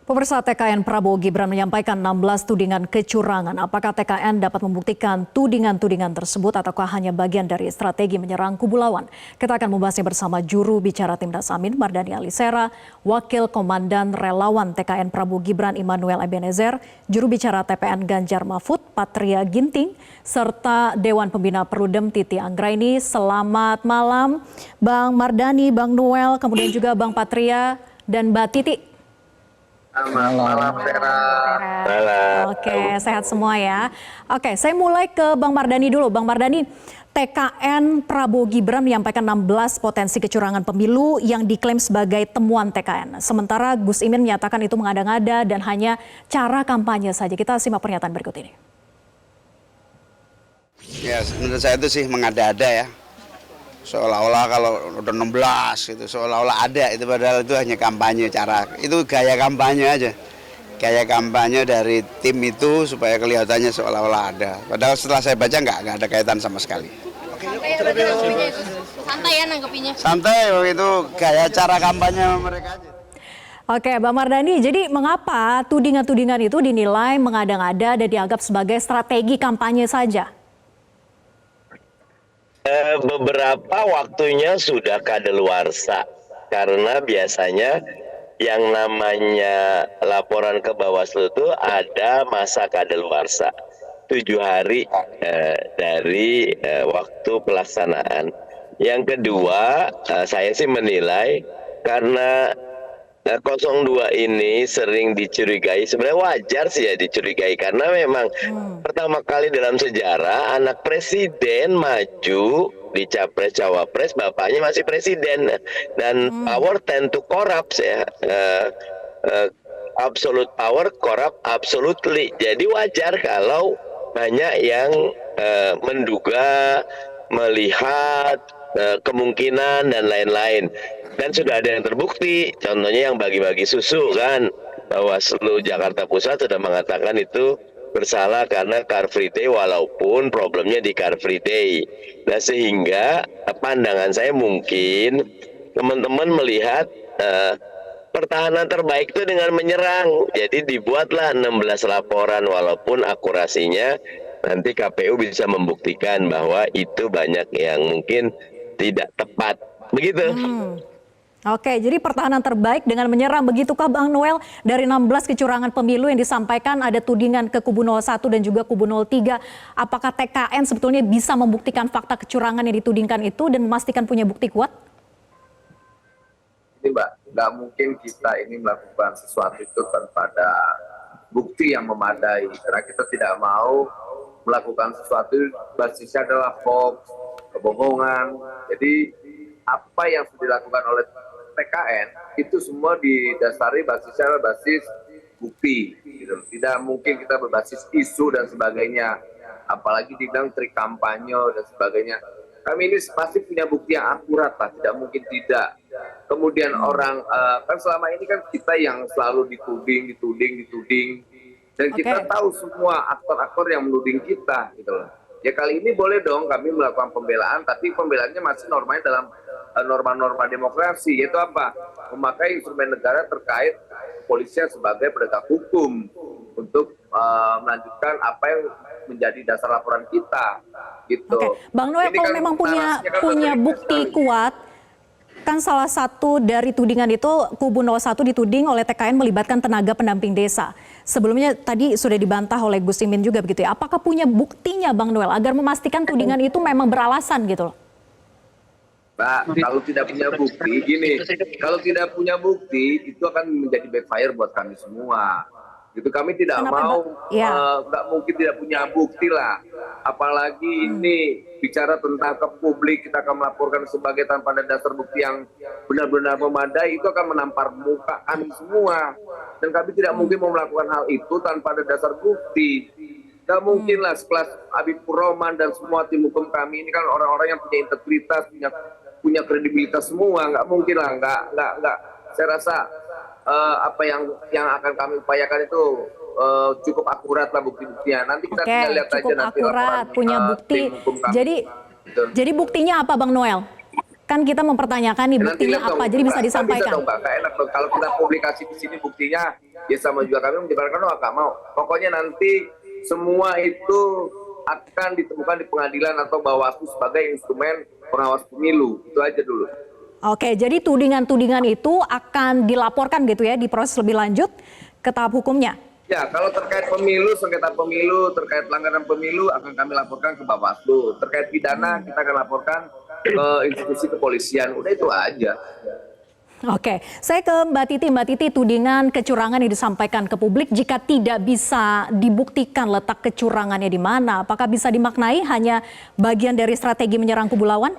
Pemirsa, TKN Prabowo Gibran menyampaikan 16 tudingan kecurangan. Apakah TKN dapat membuktikan tudingan-tudingan tersebut ataukah hanya bagian dari strategi menyerang kubu lawan? Kita akan membahasnya bersama juru bicara Timnas Amin, Mardani Alisera, Wakil Komandan Relawan TKN Prabowo Gibran Immanuel Ebenezer, juru bicara TPN Ganjar Mahfud Patria Ginting, serta Dewan Pembina Perludem Titi Anggraini. Selamat malam Bang Mardani, Bang Noel, kemudian juga Bang Patria dan Mbak Titi. Malam, Vera. Oke, sehat semua ya. Oke, saya mulai ke Bang Mardani dulu. Bang Mardani, TKN Prabowo Gibran menyampaikan 16 potensi kecurangan pemilu yang diklaim sebagai temuan TKN. Sementara Gus Imin menyatakan itu mengada-ngada dan hanya cara kampanye saja. Kita simak pernyataan berikut ini. Ya, menurut saya itu sih mengada-ada ya. Seolah-olah kalau udah 16 itu seolah-olah ada, itu padahal itu hanya kampanye, cara itu gaya kampanye aja, gaya kampanye dari tim itu supaya kelihatannya seolah-olah ada, padahal setelah saya baca nggak ada kaitan sama sekali. Santai ya nanggepinnya? Santai, itu gaya cara kampanye mereka aja. Oke, Bang Mardani, jadi mengapa tudingan-tudingan itu dinilai mengada-ngada dan dianggap sebagai strategi kampanye saja? Beberapa waktunya sudah kadaluarsa karena biasanya yang namanya laporan ke Bawaslu itu ada masa kadaluarsa 7 hari dari waktu pelaksanaan. Yang kedua, saya sih menilai karena 02 ini sering dicurigai, sebenarnya wajar sih ya dicurigai karena memang pertama kali dalam sejarah anak presiden maju di capres cawapres, bapaknya masih presiden dan power tend to corrupt ya, absolute power corrupt absolutely. Jadi wajar kalau banyak yang menduga, melihat kemungkinan dan lain-lain. Dan sudah ada yang terbukti, contohnya yang bagi-bagi susu kan, Bawaslu Jakarta Pusat sudah mengatakan itu bersalah karena Car Free Day walaupun problemnya di Car Free Day. Nah sehingga pandangan saya mungkin teman-teman melihat pertahanan terbaik itu dengan menyerang. Jadi dibuatlah 16 laporan walaupun akurasinya nanti KPU bisa membuktikan bahwa itu banyak yang mungkin tidak tepat. Begitu. Oke, jadi pertahanan terbaik dengan menyerang. Begitukah Bang Noel, dari 16 kecurangan pemilu yang disampaikan ada tudingan ke kubu 01 dan juga kubu 03. Apakah TKN sebetulnya bisa membuktikan fakta kecurangan yang ditudingkan itu dan memastikan punya bukti kuat? Ini Mbak, nggak mungkin kita ini melakukan sesuatu itu tanpa ada bukti yang memadai. Karena kita tidak mau melakukan sesuatu basisnya adalah hoax, kebohongan. Jadi apa yang sudah dilakukan oleh TKN itu semua didasari basisnya basis bukti gitu. Tidak mungkin kita berbasis isu dan sebagainya, apalagi dibilang trik kampanye dan sebagainya. Kami ini pasti punya bukti yang akurat Pak, tidak mungkin tidak. Kemudian orang kan selama ini kan kita yang selalu dituding dan kita tahu semua aktor-aktor yang menuding kita gitu loh. Ya kali ini boleh dong kami melakukan pembelaan, tapi pembelaannya masih normalnya dalam norma-norma demokrasi, yaitu apa? Memakai instrumen negara terkait kepolisian sebagai penegak hukum untuk melanjutkan apa yang menjadi dasar laporan kita, gitu. Oke. Bang Noel, kalau memang punya bukti kuat, kan salah satu dari tudingan itu kubu 01 dituding oleh TKN melibatkan tenaga pendamping desa. Sebelumnya tadi sudah dibantah oleh Gus Imin juga begitu ya. Apakah punya buktinya Bang Noel agar memastikan tudingan itu memang beralasan gitu loh? Pak, kalau tidak punya bukti, gini, kalau tidak punya bukti itu akan menjadi backfire buat kami semua. Gitu, kami tidak mau, nggak mungkin tidak punya bukti lah. Apalagi ini bicara tentang ke publik, kita akan melaporkan sebagai tanpa ada dasar bukti yang benar-benar memadai, itu akan menampar muka kami semua. Dan kami tidak mungkin mau melakukan hal itu tanpa ada dasar bukti. Gak mungkin lah sekelas Habibur Rahman dan semua tim hukum kami ini kan orang-orang yang punya integritas, punya kredibilitas semua. Nggak mungkin lah, nggak. Saya rasa apa yang akan kami upayakan itu cukup akurat lah bukti-buktinya. Nanti kita tinggal lihat aja nanti akurat, laporan punya bukti. tim hukum kami. Jadi buktinya apa Bang Noel? Kan kita mempertanyakan nih Nanti buktinya lihat dong, apa, jadi bisa Mbak. Nggak bisa disampaikan. dong, Mbak. Nggak enak dong. Kalau kita publikasi di sini buktinya, ya sama juga kami menyebarkan, oh nggak mau. Pokoknya nanti semua itu akan ditemukan di pengadilan atau Bawaslu sebagai instrumen pengawas pemilu. Itu aja dulu. Oke, jadi tudingan-tudingan itu akan dilaporkan gitu ya, diproses lebih lanjut ke tahap hukumnya. Ya, kalau terkait pemilu, sengketa pemilu, terkait pelanggaran pemilu akan kami laporkan ke Bawaslu. Terkait pidana kita akan laporkan ke institusi kepolisian. Udah itu aja. Oke, saya ke Mbak Titi. Mbak Titi, tudingan kecurangan yang disampaikan ke publik jika tidak bisa dibuktikan letak kecurangannya di mana, apakah bisa dimaknai hanya bagian dari strategi menyerang kubu lawan?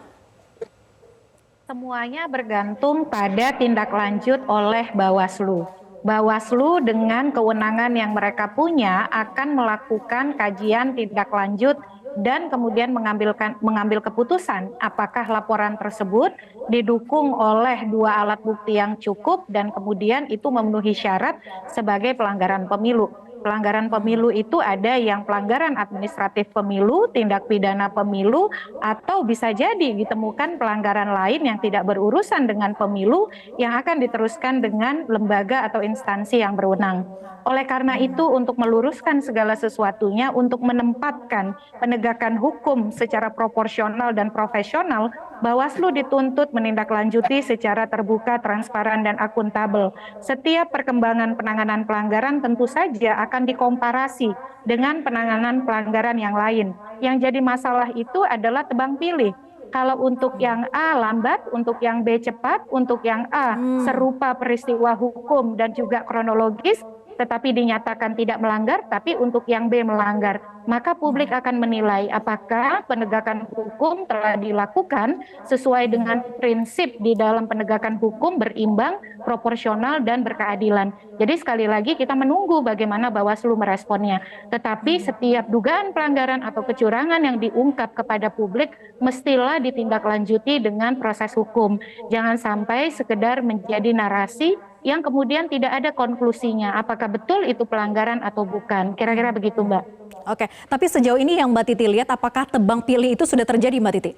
Semuanya bergantung pada tindak lanjut oleh Bawaslu. Bawaslu dengan kewenangan yang mereka punya akan melakukan kajian tindak lanjut dan kemudian mengambil keputusan apakah laporan tersebut didukung oleh 2 alat bukti yang cukup dan kemudian itu memenuhi syarat sebagai pelanggaran pemilu. Pelanggaran pemilu itu ada yang pelanggaran administratif pemilu, tindak pidana pemilu, atau bisa jadi ditemukan pelanggaran lain yang tidak berurusan dengan pemilu yang akan diteruskan dengan lembaga atau instansi yang berwenang. Oleh karena itu, untuk meluruskan segala sesuatunya, untuk menempatkan penegakan hukum secara proporsional dan profesional, Bawaslu dituntut menindaklanjuti secara terbuka, transparan, dan akuntabel. Setiap perkembangan penanganan pelanggaran tentu saja akan dikomparasi dengan penanganan pelanggaran yang lain. Yang jadi masalah itu adalah tebang pilih. Kalau untuk yang A lambat, untuk yang B cepat, untuk yang A serupa peristiwa hukum dan juga kronologis, tetapi dinyatakan tidak melanggar, tapi untuk yang B melanggar. Maka publik akan menilai apakah penegakan hukum telah dilakukan sesuai dengan prinsip di dalam penegakan hukum berimbang, proporsional, dan berkeadilan. Jadi sekali lagi kita menunggu bagaimana Bawaslu meresponnya. Tetapi setiap dugaan pelanggaran atau kecurangan yang diungkap kepada publik mestilah ditindaklanjuti dengan proses hukum. Jangan sampai sekedar menjadi narasi yang kemudian tidak ada konklusinya, apakah betul itu pelanggaran atau bukan. Kira-kira begitu, Mbak. Oke, tapi sejauh ini yang Mbak Titi lihat, apakah tebang pilih itu sudah terjadi, Mbak Titi?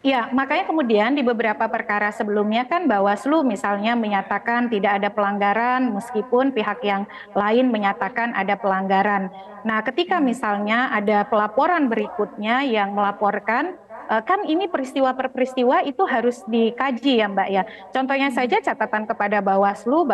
Ya, makanya kemudian di beberapa perkara sebelumnya kan Bawaslu misalnya menyatakan tidak ada pelanggaran meskipun pihak yang lain menyatakan ada pelanggaran. Nah, ketika misalnya ada pelaporan berikutnya yang melaporkan kan ini peristiwa per peristiwa itu harus dikaji ya Mbak ya. Contohnya saja catatan kepada Bawaslu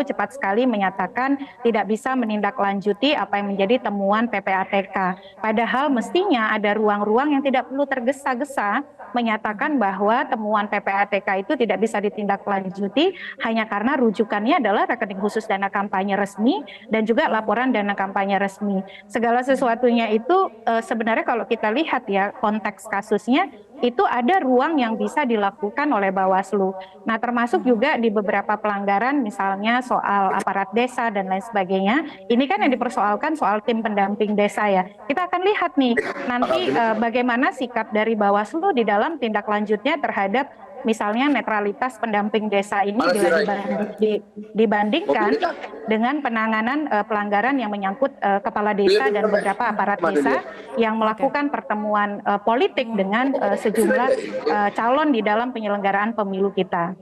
cepat sekali menyatakan tidak bisa menindaklanjuti apa yang menjadi temuan PPATK. Padahal mestinya ada ruang-ruang yang tidak perlu tergesa-gesa menyatakan bahwa temuan PPATK itu tidak bisa ditindaklanjuti hanya karena rujukannya adalah rekening khusus dana kampanye resmi dan juga laporan dana kampanye resmi. Segala sesuatunya itu sebenarnya kalau kita lihat ya konteks kasusnya itu ada ruang yang bisa dilakukan oleh Bawaslu. Nah, termasuk juga di beberapa pelanggaran misalnya soal aparat desa dan lain sebagainya. Ini kan yang dipersoalkan soal tim pendamping desa ya. Kita akan lihat nih nanti bagaimana sikap dari Bawaslu di dalam tindak lanjutnya terhadap misalnya netralitas pendamping desa ini bila dibandingkan dengan penanganan pelanggaran yang menyangkut kepala desa dan beberapa aparat desa yang melakukan pertemuan politik dengan sejumlah calon di dalam penyelenggaraan pemilu kita.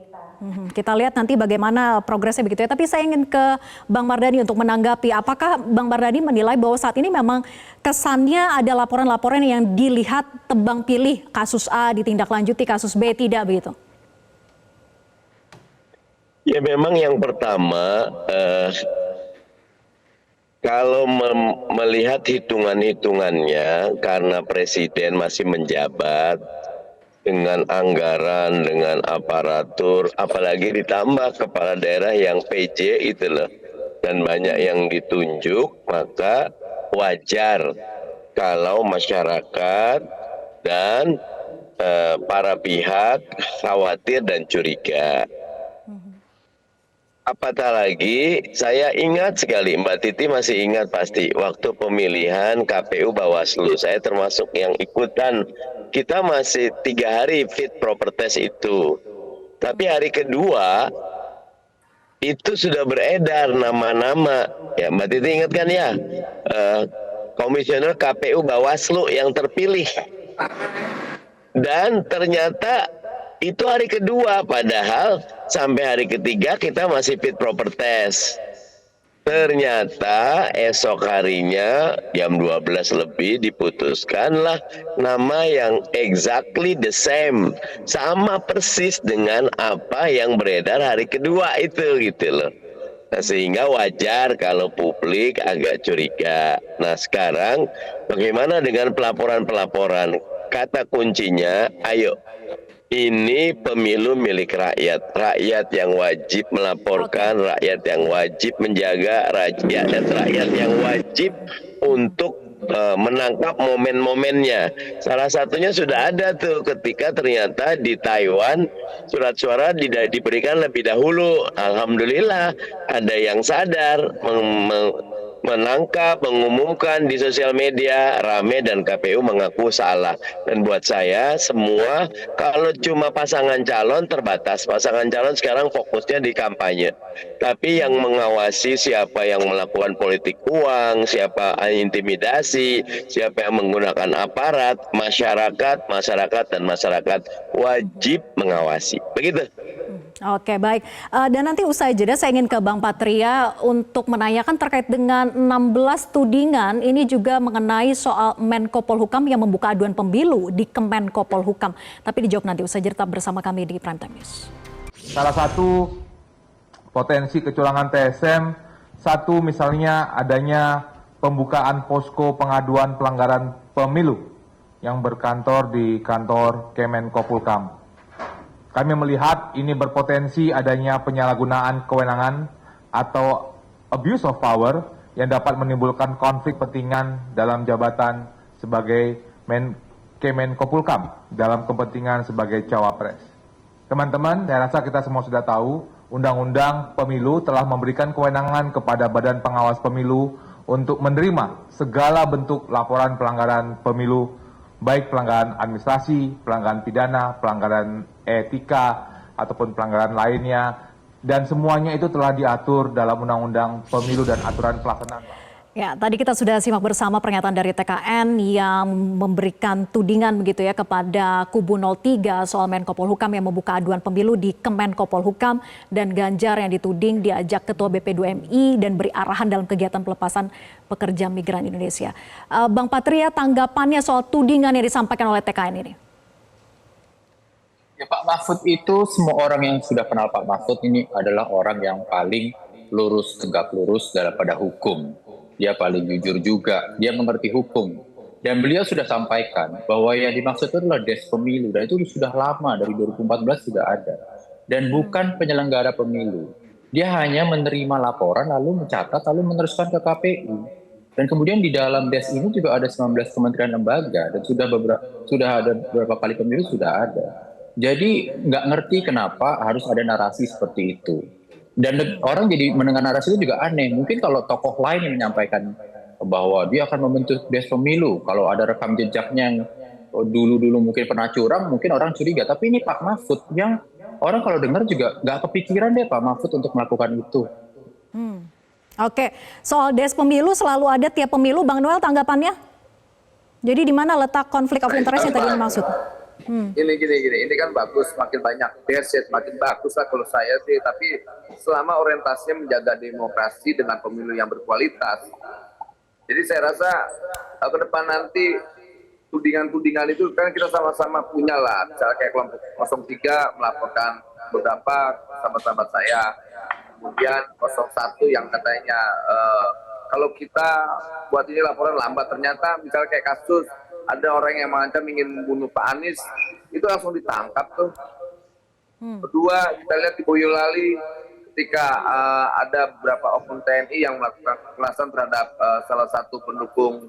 Kita lihat nanti bagaimana progresnya begitu ya. Tapi saya ingin ke Bang Mardhani untuk menanggapi. Apakah Bang Mardhani menilai bahwa saat ini memang kesannya ada laporan-laporan yang dilihat tebang pilih kasus A ditindaklanjuti, kasus B tidak begitu? Ya memang yang pertama kalau melihat hitungan-hitungannya karena presiden masih menjabat dengan anggaran, dengan aparatur, apalagi ditambah kepala daerah yang PJ itu loh, dan banyak yang ditunjuk, maka wajar kalau masyarakat dan para pihak khawatir dan curiga. Apatah lagi, saya ingat sekali, Mbak Titi masih ingat pasti, waktu pemilihan KPU Bawaslu, saya termasuk yang ikutan. Kita masih 3 hari fit proper test itu. Tapi hari kedua, itu sudah beredar nama-nama. Ya, Mbak Titi ingat kan ya? Komisioner KPU Bawaslu yang terpilih. Dan ternyata Itu hari kedua, padahal sampai hari ketiga kita masih fit proper test. Ternyata esok harinya jam 12 lebih diputuskanlah nama yang exactly the same. Sama persis dengan apa yang beredar hari kedua itu gitu loh. Nah, sehingga wajar kalau publik agak curiga. Nah, sekarang bagaimana dengan pelaporan-pelaporan? Kata kuncinya, ayo, ini pemilu milik rakyat. Rakyat yang wajib melaporkan, rakyat yang wajib menjaga, rakyat yang wajib untuk menangkap momen-momennya. Salah satunya sudah ada tuh ketika ternyata di Taiwan surat suara diberikan lebih dahulu. Alhamdulillah ada yang sadar menangkap, mengumumkan di sosial media, rame dan KPU mengaku salah. Dan buat saya semua, kalau cuma pasangan calon terbatas. Pasangan calon sekarang fokusnya di kampanye. Tapi yang mengawasi siapa yang melakukan politik uang, siapa intimidasi, siapa yang menggunakan aparat, masyarakat dan masyarakat wajib mengawasi. Begitu. Oke, baik. Dan nanti usai jeda saya ingin ke Bang Patria untuk menanyakan terkait dengan 16 tudingan ini juga mengenai soal Menko Polhukam yang membuka aduan pemilu di Kemenko Polhukam. Tapi dijawab nanti usai jeda bersama kami di Prime Time News. Salah satu potensi kecurangan TSM, satu misalnya adanya pembukaan posko pengaduan pelanggaran pemilu yang berkantor di kantor Kemenko Polhukam. Kami melihat ini berpotensi adanya penyalahgunaan kewenangan atau abuse of power yang dapat menimbulkan konflik kepentingan dalam jabatan sebagai Kemenko Polhukam dalam kepentingan sebagai cawapres. Teman-teman, saya rasa kita semua sudah tahu Undang-Undang Pemilu telah memberikan kewenangan kepada Badan Pengawas Pemilu untuk menerima segala bentuk laporan pelanggaran pemilu, baik pelanggaran administrasi, pelanggaran pidana, pelanggaran etika, ataupun pelanggaran lainnya, dan semuanya itu telah diatur dalam Undang-Undang Pemilu dan aturan pelaksanaan. Ya, tadi kita sudah simak bersama pernyataan dari TKN yang memberikan tudingan begitu ya kepada kubu 03 soal Menko Polhukam yang membuka aduan pemilu di Kemenko Polhukam, dan Ganjar yang dituding diajak Ketua BP2MI dan beri arahan dalam kegiatan pelepasan pekerja migran Indonesia. Bang Patria, tanggapannya soal tudingan yang disampaikan oleh TKN ini? Ya, Pak Mahfud itu, semua orang yang sudah kenal Pak Mahfud ini adalah orang yang paling lurus, tegak lurus daripada hukum. Dia paling jujur juga, dia mengerti hukum. Dan beliau sudah sampaikan bahwa yang dimaksud itu adalah des pemilu, dan itu sudah lama, dari 2014 sudah ada. Dan bukan penyelenggara pemilu. Dia hanya menerima laporan, lalu mencatat, lalu meneruskan ke KPU. Dan kemudian di dalam des ini juga ada 19 kementerian lembaga, dan sudah ada beberapa kali pemilu sudah ada. Jadi nggak ngerti kenapa harus ada narasi seperti itu. Dan orang jadi mendengar narasi itu juga aneh. Mungkin kalau tokoh lain yang menyampaikan bahwa dia akan membentuk des pemilu, kalau ada rekam jejaknya yang dulu-dulu mungkin pernah curang, mungkin orang curiga. Tapi ini Pak Mahfud yang orang kalau dengar juga nggak kepikiran deh Pak Mahfud untuk melakukan itu. Oke, soal des pemilu selalu ada tiap pemilu, Bang Noel tanggapannya? Jadi di mana letak konflik of interest yang tadi dimaksud? Gini, ini kan bagus, makin banyak des, makin bagus lah kalau saya sih. Tapi selama orientasinya menjaga demokrasi dengan pemilu yang berkualitas. Jadi saya rasa ke depan nanti tudingan-tudingan itu kan kita sama-sama punya lah. Misalnya kayak kelompok 03 melaporkan beberapa sahabat-sahabat saya. Kemudian 01 yang katanya kalau kita buat ini laporan lambat, ternyata misalnya kayak kasus ada orang yang mengancam ingin membunuh Pak Anies, itu langsung ditangkap tuh. Kedua, kita lihat di Boyolali ketika ada beberapa oknum TNI yang melakukan kekerasan terhadap salah satu pendukung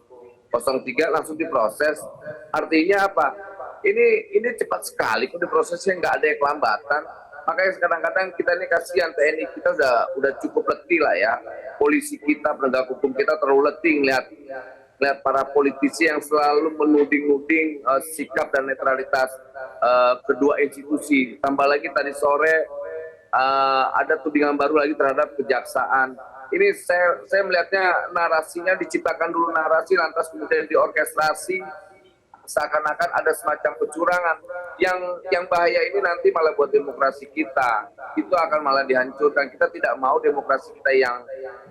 03, langsung diproses. Artinya apa? Ini cepat sekali, kok diprosesnya nggak ada yang kelambatan. Makanya kadang-kadang kita ini kasihan, TNI kita udah cukup letih lah ya. Polisi kita, penegak hukum kita terlalu letih lihat para politisi yang selalu menuding-nuding sikap dan netralitas kedua institusi. Tambah lagi tadi sore ada tudingan baru lagi terhadap kejaksaan. Ini saya melihatnya narasinya diciptakan dulu narasi, lantas kemudian diorkestrasi seakan-akan ada semacam kecurangan. Yang bahaya ini nanti malah buat demokrasi kita. Itu akan malah dihancurkan. Kita tidak mau demokrasi kita yang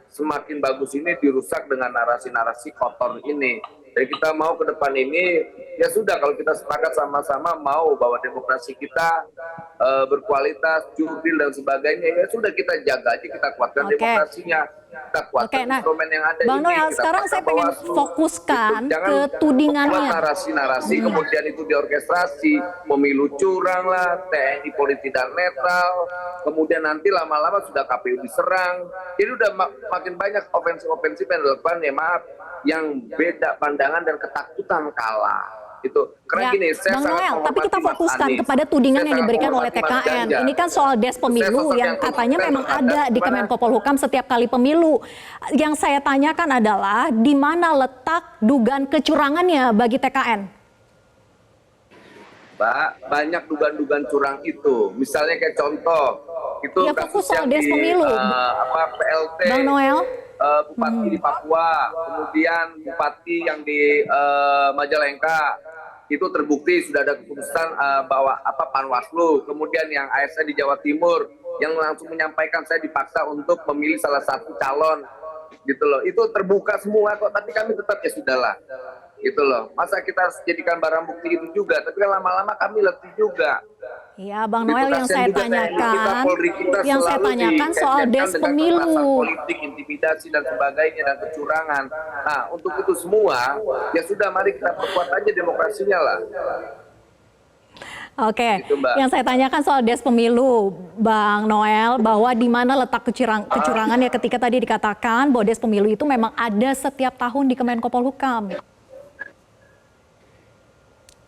semakin bagus ini dirusak dengan narasi-narasi kotor ini. Jadi kita mau ke depan ini, ya sudah kalau kita sepakat sama-sama mau bahwa demokrasi kita berkualitas, jurdil dan sebagainya, ya sudah kita jaga aja, kita kuatkan demokrasinya, kita kuatkan instrumen yang ada Bang ini. Noel, sekarang saya pengen fokuskan ke tudingannya. Narasi-narasi kemudian itu diorkestrasi, pemilu curang lah, TNI politik dan netral, kemudian nanti lama-lama sudah KPU diserang, jadi udah makin banyak ofensif-ofensif yang dilakukan, ya maaf, yang beda pandangan dan ketakutan kalah. Itu karena gini, saya Bang Noel, tapi kita fokuskan kepada tudingan yang diberikan oleh TKN. Ini kan soal des pemilu yang katanya memang ada di Kemenko Polhukam setiap kali pemilu. Yang saya tanyakan adalah di mana letak dugaan kecurangannya bagi TKN? Mbak, banyak dugaan-dugaan curang itu. Misalnya kayak contoh, itu ya, fokus soal des pemilu. PLT. Bang Noel. Bupati di Papua, kemudian bupati yang di Majalengka, itu terbukti sudah ada keputusan bahwa Panwaslu, kemudian yang ASN di Jawa Timur yang langsung menyampaikan saya dipaksa untuk memilih salah satu calon, gitu loh. Itu terbuka semua kok, tapi kami tetap ya sudahlah, gitu loh. Masa kita jadikan barang bukti itu juga, tapi kan lama-lama kami letih juga. Ya, Bang Noel, yang saya tanyakan soal des pemilu. Politik, intimidasi dan sebagainya dan kecurangan. Nah, untuk itu semua, ya sudah mari kita perkuat aja demokrasinya lah. Oke, yang saya tanyakan soal des pemilu, Bang Noel, bahwa di mana letak kecurangan ya ketika tadi dikatakan bahwa des pemilu itu memang ada setiap tahun di Kemenko Polhukam.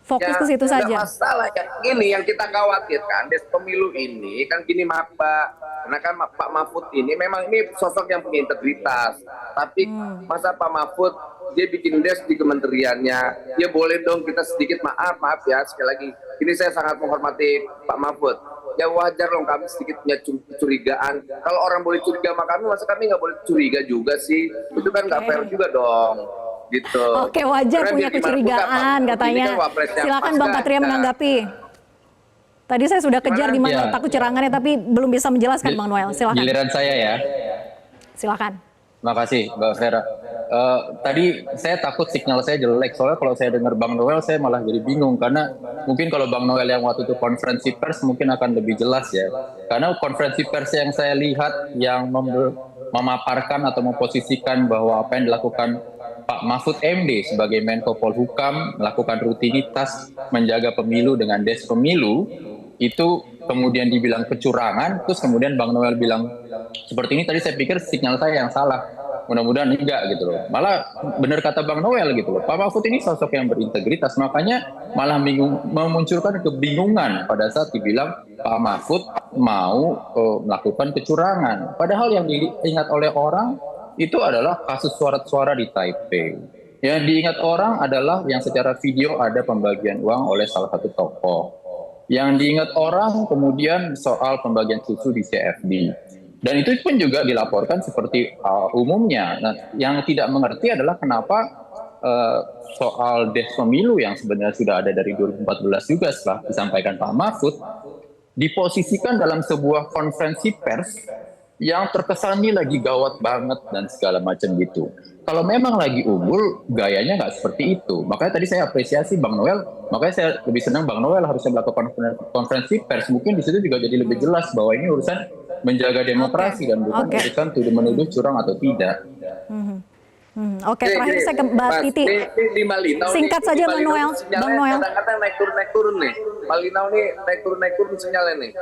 Fokus ke situ saja. Masalah ini yang kita khawatirkan, des pemilu ini kan gini maaf Pak, karena kan Pak Mahfud ini memang ini sosok yang punya integritas, tapi masa Pak Mahfud dia bikin des di kementeriannya, ya boleh dong kita sedikit maaf ya sekali lagi, ini saya sangat menghormati Pak Mahfud, ya wajar dong kami sedikit punya kecurigaan, kalau orang boleh curiga sama kami, masa kami nggak boleh curiga juga sih, itu kan nggak fair juga dong. Gitu. Oke, wajar punya kecurigaan katanya. Silakan Bang Patria menanggapi. Tadi saya sudah kejar di mana letak kecurangannya, tapi belum bisa menjelaskan Bang Noel. Silakan. Giliran saya ya. Silakan. Makasih Mbak Vera. Tadi saya takut sinyal saya jelek, soalnya kalau saya dengar Bang Noel saya malah jadi bingung, karena mungkin kalau Bang Noel yang waktu itu konferensi pers mungkin akan lebih jelas ya. Karena konferensi pers yang saya lihat yang memaparkan atau memposisikan bahwa apa yang dilakukan Pak Mahfud MD sebagai Menko Polhukam melakukan rutinitas menjaga pemilu dengan des pemilu, itu kemudian dibilang kecurangan, terus kemudian Bang Noel bilang seperti ini. Tadi saya pikir sinyal saya yang salah, mudah-mudahan enggak gitu loh. Malah benar kata Bang Noel gitu loh, Pak Mahfud ini sosok yang berintegritas, makanya malah memunculkan kebingungan pada saat dibilang Pak Mahfud mau melakukan kecurangan. Padahal yang diingat oleh orang itu adalah kasus surat-suara di Taipei. Yang diingat orang adalah yang secara video ada pembagian uang oleh salah satu tokoh. Yang diingat orang kemudian soal pembagian susu di CFD. Dan itu pun juga dilaporkan seperti umumnya. Nah, yang tidak mengerti adalah kenapa soal des pemilu yang sebenarnya sudah ada dari 2014 juga setelah disampaikan Pak Mahfud, diposisikan dalam sebuah konferensi pers yang terkesan ini lagi gawat banget dan segala macam gitu. Kalau memang lagi unggul, gayanya nggak seperti itu. Makanya tadi saya apresiasi Bang Noel, makanya saya lebih senang Bang Noel harusnya melakukan konferensi pers. Mungkin di situ juga jadi lebih jelas bahwa ini urusan menjaga demokrasi dan bukan urusan menuduh curang atau tidak. Oke, terakhir saya ke Mbak Titi. Singkat saja Bang Noel. Bang Noel. Kadang-kadang naik turun nih. Malinau nih naik turun sinyalnya nih.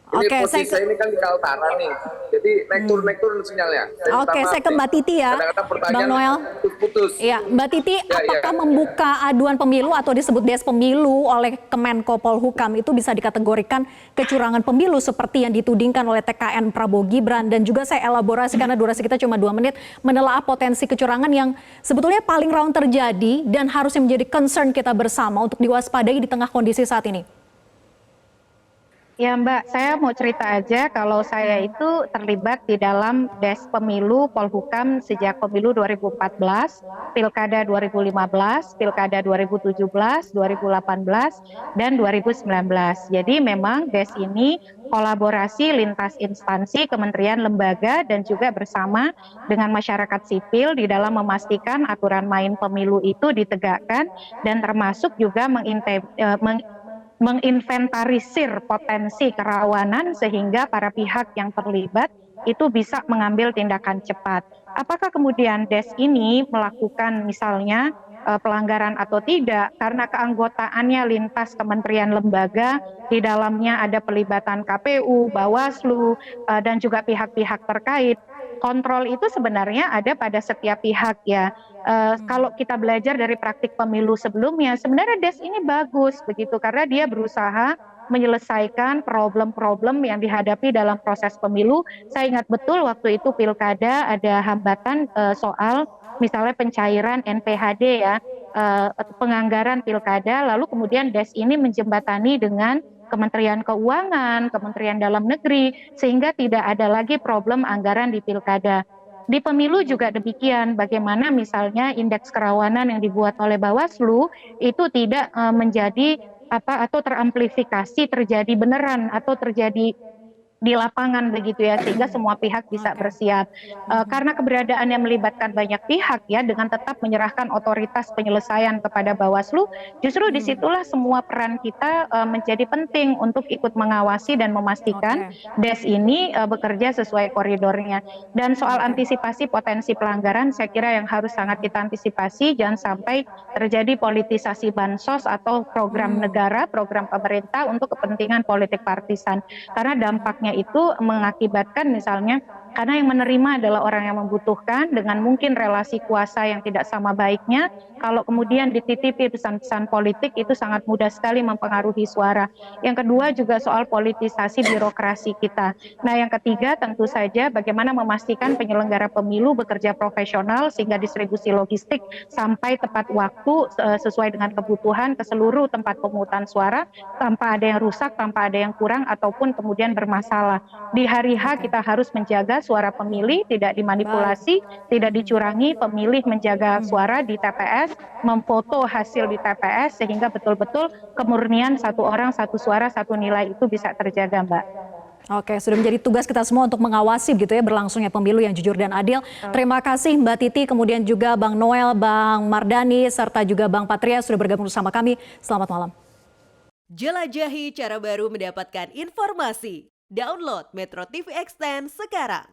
Ini posisi saya ini kan di Kaltara nih, jadi naik turun sinyalnya. Oke, saya ke Mbak Titi ya, Bang Noel. Putus. Ya, Mbak Titi, apakah membuka aduan pemilu atau disebut des pemilu oleh Kemenko Polhukam itu bisa dikategorikan kecurangan pemilu seperti yang ditudingkan oleh TKN Prabowo Gibran, dan juga saya elaborasi karena durasi kita cuma 2 menit, menelaah potensi kecurangan yang sebetulnya paling rawan terjadi dan harusnya menjadi concern kita bersama untuk diwaspadai di tengah kondisi saat ini. Ya Mbak, saya mau cerita aja kalau saya itu terlibat di dalam Des Pemilu Polhukam sejak pemilu 2014, Pilkada 2015, Pilkada 2017, 2018, dan 2019. Jadi memang Des ini kolaborasi lintas instansi, kementerian, lembaga, dan juga bersama dengan masyarakat sipil di dalam memastikan aturan main pemilu itu ditegakkan dan termasuk juga menginventarisir potensi kerawanan sehingga para pihak yang terlibat itu bisa mengambil tindakan cepat. Apakah kemudian Des ini melakukan misalnya pelanggaran atau tidak karena keanggotaannya lintas kementerian lembaga, di dalamnya ada pelibatan KPU, Bawaslu, dan juga pihak-pihak terkait. Kontrol itu sebenarnya ada pada setiap pihak ya. Kalau kita belajar dari praktik pemilu sebelumnya, sebenarnya Des ini bagus begitu karena dia berusaha menyelesaikan problem-problem yang dihadapi dalam proses pemilu. Saya ingat betul waktu itu pilkada ada hambatan soal misalnya pencairan NPHD ya, penganggaran pilkada, lalu kemudian Des ini menjembatani dengan Kementerian Keuangan, Kementerian Dalam Negeri, sehingga tidak ada lagi problem anggaran di pilkada. Di pemilu juga demikian, bagaimana misalnya indeks kerawanan yang dibuat oleh Bawaslu itu tidak menjadi atau teramplifikasi terjadi beneran atau terjadi di lapangan begitu ya, sehingga semua pihak bisa bersiap. Karena keberadaan yang melibatkan banyak pihak ya, dengan tetap menyerahkan otoritas penyelesaian kepada Bawaslu, justru disitulah semua peran kita menjadi penting untuk ikut mengawasi dan memastikan Des ini bekerja sesuai koridornya. Dan soal antisipasi potensi pelanggaran, saya kira yang harus sangat kita antisipasi, jangan sampai terjadi politisasi bansos atau program negara, program pemerintah untuk kepentingan politik partisan. Karena dampaknya itu mengakibatkan misalnya karena yang menerima adalah orang yang membutuhkan dengan mungkin relasi kuasa yang tidak sama baiknya, kalau kemudian dititipi pesan-pesan politik itu sangat mudah sekali mempengaruhi suara. Yang kedua juga soal politisasi birokrasi kita. Nah yang ketiga tentu saja bagaimana memastikan penyelenggara pemilu bekerja profesional sehingga distribusi logistik sampai tepat waktu sesuai dengan kebutuhan ke seluruh tempat pemungutan suara tanpa ada yang rusak, tanpa ada yang kurang ataupun kemudian bermasalah. Di hari H kita harus menjaga suara pemilih tidak dimanipulasi, tidak dicurangi, pemilih menjaga suara di TPS, memfoto hasil di TPS sehingga betul-betul kemurnian satu orang, satu suara, satu nilai itu bisa terjaga, Mbak. Oke, sudah menjadi tugas kita semua untuk mengawasi gitu ya berlangsungnya pemilu yang jujur dan adil. Terima kasih Mbak Titi, kemudian juga Bang Noel, Bang Mardhani, serta juga Bang Patria sudah bergabung bersama kami. Selamat malam. Jelajahi cara baru mendapatkan informasi. Download Metro TV Extend sekarang.